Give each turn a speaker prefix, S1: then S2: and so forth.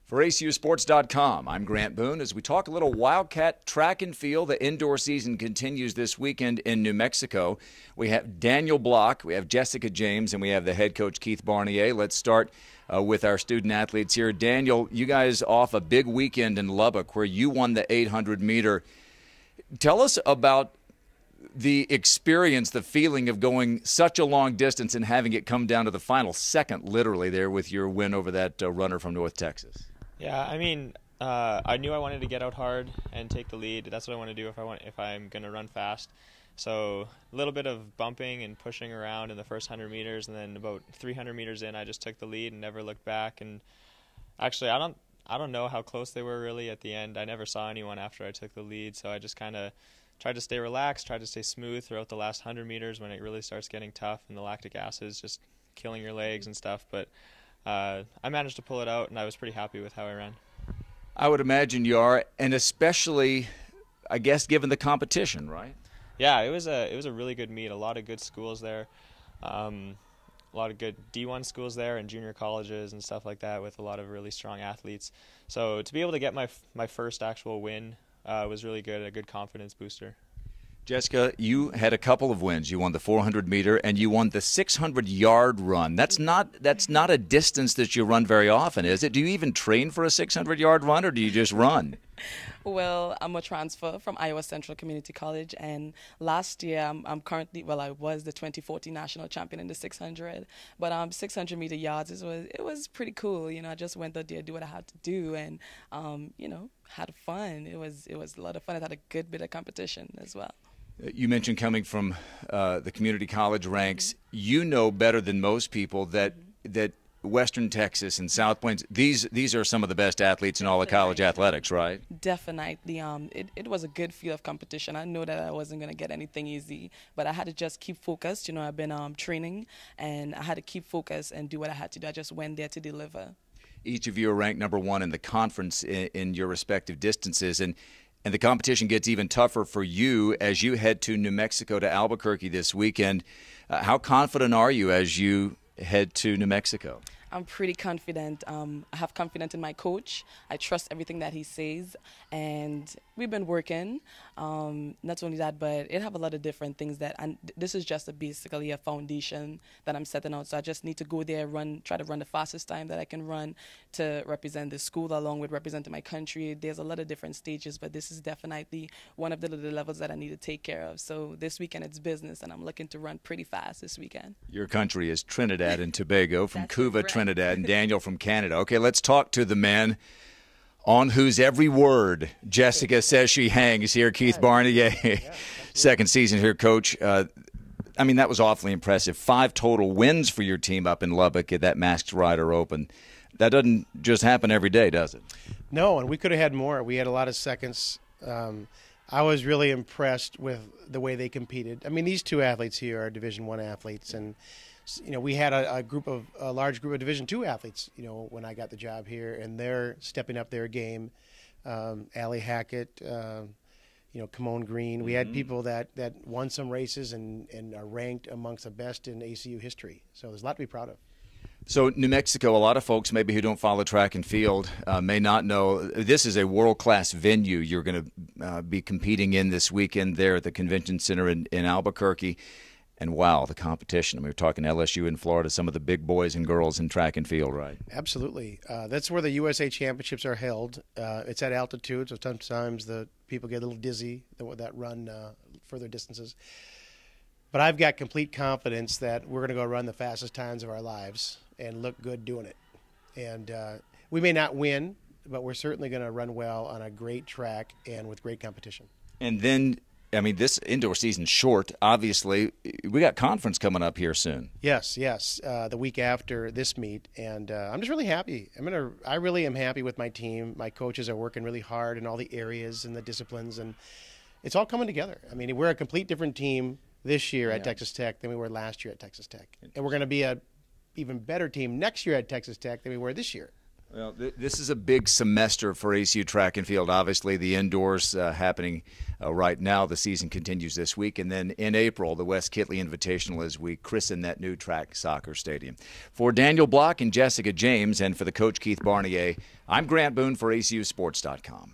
S1: For ACUSports.com, I'm Grant Boone. As we talk a little Wildcat track and field, the indoor season continues this weekend in New Mexico. We have Daniel Block, we have Jessica James, and we have the head coach Keith Barnier. Let's start with our student athletes here. Daniel, you guys off a big weekend in Lubbock where you won the 800-meter. Tell us about the experience, the feeling of going such a long distance and having it come down to the final second, literally, there with your win over that runner from North Texas.
S2: Yeah, I mean, I knew I wanted to get out hard and take the lead. That's what I want to do if I'm going to run fast. So a little bit of bumping and pushing around in the first 100 meters, and then about 300 meters in, I just took the lead and never looked back. And actually, I don't know how close they were really at the end. I never saw anyone after I took the lead, so I just kind of tried to stay relaxed, tried to stay smooth throughout the last 100 meters when it really starts getting tough and the lactic acid is just killing your legs and stuff. But I managed to pull it out, and I was pretty happy with how I ran.
S1: I would imagine you are, and especially, I guess, given the competition, right?
S2: Yeah, it was a really good meet. A lot of good schools there, a lot of good D1 schools there, and junior colleges and stuff like that with a lot of really strong athletes. So to be able to get my first actual win was really good, a good confidence booster.
S1: Jessica, you had a couple of wins. You won the 400-meter and you won the 600-yard run. That's not a distance that you run very often, is it? Do you even train for a 600-yard run, or do you just run?
S3: Well, I'm a transfer from Iowa Central Community College, and last year I'm currently, well, I was the 2014 national champion in the 600. But 600-meter yards, it was pretty cool. You know, I just went out there, do what I had to do, and you know, had fun. It was a lot of fun. I had a good bit of competition as well.
S1: You mentioned coming from the community college ranks. You know better than most people that Western Texas and South Plains, these are some of the best athletes in all of college athletics, right?
S3: Definitely. It was a good field of competition. I know that I wasn't going to get anything easy, but I had to just keep focused. You know, I've been training, and I had to keep focused and do what I had to do. I just went there to deliver. Each
S1: of you are ranked #1 in the conference in your respective distances, and the competition gets even tougher for you as you head to New Mexico, to Albuquerque this weekend. How confident are you as you head to New Mexico?
S3: I'm pretty confident. I have confidence in my coach. I trust everything that he says, and we've been working. Not only that, but it have a lot of different things this is just basically a foundation that I'm setting out. So I just need to go there, try to run the fastest time that I can run to represent the school along with representing my country. There's a lot of different stages, but this is definitely one of the levels that I need to take care of. So this weekend it's business, and I'm looking to run pretty fast this weekend.
S1: Your country is Trinidad and Tobago, from Cuba, Trinidad, and Daniel from Canada. Okay, let's talk to the man on whose every word Jessica says she hangs here, Keith Barnier. Second season here, Coach. I mean, that was awfully impressive. 5 total wins for your team up in Lubbock at that Masked Rider Open. That doesn't just happen every day, does it?
S4: No, and we could have had more. We had a lot of seconds. I was really impressed with the way they competed. I mean, these two athletes here are Division I athletes, and you know, we had a large group of Division II athletes, you know, when I got the job here, and they're stepping up their game. Allie Hackett, you know, Kimon Green. We had people that won some races and are ranked amongst the best in ACU history. So there's a lot to be proud of.
S1: So New Mexico, a lot of folks maybe who don't follow track and field may not know, this is a world-class venue you're going to be competing in this weekend there at the Convention Center in Albuquerque. And wow, the competition. I mean, we're talking LSU in Florida, some of the big boys and girls in track and field, right?
S4: Absolutely. That's where the USA Championships are held. It's at altitude, so sometimes the people get a little dizzy that run further distances. But I've got complete confidence that we're going to go run the fastest times of our lives and look good doing it. And we may not win, but we're certainly going to run well on a great track and with great competition.
S1: And then, I mean, this indoor season's short. Obviously, we got conference coming up here soon.
S4: Yes, the week after this meet, and I'm just really happy. I really am happy with my team. My coaches are working really hard in all the areas and the disciplines, and it's all coming together. I mean, we're a complete different team this year at Texas Tech than we were last year at Texas Tech, and we're going to be a even better team next year at Texas Tech than we were this year.
S1: Well, this is a big semester for ACU track and field. Obviously, the indoors happening right now. The season continues this week. And then in April, the West Kitley Invitational as we christen that new track soccer stadium. For Daniel Block and Jessica James, and for the coach Keith Barnier, I'm Grant Boone for ACUsports.com.